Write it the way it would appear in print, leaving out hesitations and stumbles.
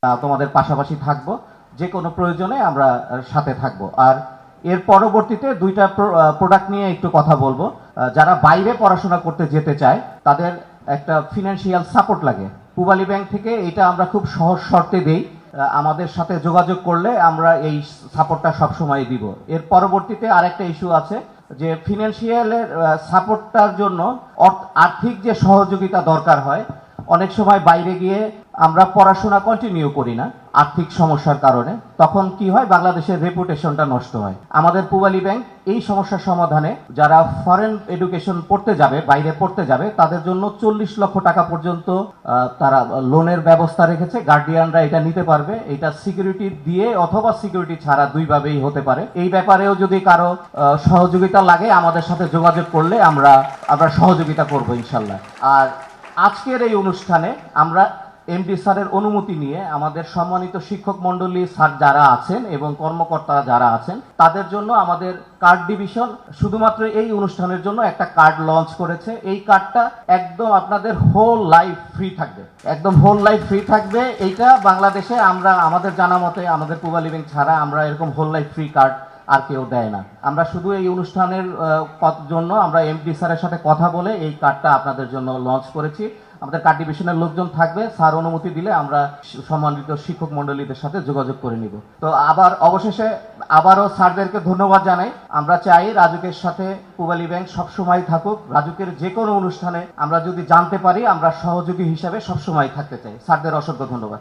তোমাদের পাশাপাশি থাকবো, যে কোনো প্রয়োজনে আমরা সাথে থাকবো। আর এর পরবর্তীতে দুইটা প্রোডাক্ট নিয়ে একটু কথা বলবো। যারা বাইরে পড়াশোনা করতে যেতে চায় তাদের একটা ফিনান্সিয়াল সাপোর্ট লাগে। পূবালী ব্যাংক থেকে এটা আমরা খুব সহজ শর্তে দেই। আমাদের সাথে যোগাযোগ করলে আমরা এই সাপোর্টটা সবসময় দিব। এর পরবর্তীতে আরেকটা ইস্যু আছে যে ফিনান্সিয়ালের সাপোর্টটার জন্য আর্থিক যে সহযোগিতা দরকার হয়, অনেক সময় বাইরে গিয়ে আমরা পড়াশোনা কন্টিনিউ করি না আর্থিক সমস্যার কারণে, তখন কি হয়, বাংলাদেশের রেপুটেশনটা নষ্ট হয়। আমাদের পূবালী ব্যাংক এই সমস্যার সমাধানে যারা ফরেন এডুকেশন পড়তে যাবে, বাইরে পড়তে যাবে, তাদের জন্য 40 লক্ষ টাকা পর্যন্ত তারা লোনের ব্যবস্থা রেখেছে। গার্ডিয়ানরা এটা নিতে পারবে। এটা সিকিউরিটি দিয়ে অথবা সিকিউরিটি ছাড়া দুইভাবেই হতে পারে। এই ব্যাপারেও যদি কারো সহযোগিতা লাগে আমাদের সাথে যোগাযোগ করলে আমরা সহযোগিতা করব ইনশাল্লাহ। আর আজকের এই অনুষ্ঠানে আমরা এমডি স্যারের অনুমতি নিয়ে আমাদের সম্মানিত শিক্ষক মণ্ডলী স্যার যারা আছেন এবং কর্মকর্তা যারা আছেন তাদের জন্য আমাদের কার্ড ডিভিশন শুধুমাত্র এই অনুষ্ঠানের জন্য একটা কার্ড লঞ্চ করেছে। এই কার্ডটা একদম আপনাদের হোল লাইফ ফ্রি থাকবে, একদম হোল লাইফ ফ্রি থাকবে। এইটা বাংলাদেশে আমরা আমাদের জানা মতে আমাদের পূবালী ব্যাংক ছাড়া আমরা এরকম হোল লাইফ ফ্রি কার্ড আর কেউ দেয় না। আমরা শুধু এই অনুষ্ঠানের জন্য আমরা এমডি স্যারের সাথে কথা বলে এই কার্ডটা আপনাদের জন্য লঞ্চ করেছি। আমাদের কার্ড ডিভিশনের লোকজন থাকবে, স্যার অনুমতি দিলে আমরা সম্মানিত শিক্ষক মণ্ডলীদের সাথে যোগাযোগ করে নিব। তো আবার অবশেষে আবারও স্যারদেরকে ধন্যবাদ জানাই। আমরা চাই রাজুকের সাথে পূবালী ব্যাংক সবসময় থাকুক। রাজুকের যে কোনো অনুষ্ঠানে আমরা যদি জানতে পারি আমরা সহযোগী হিসাবে সবসময় থাকতে চাই। স্যারদের অসংখ্য ধন্যবাদ।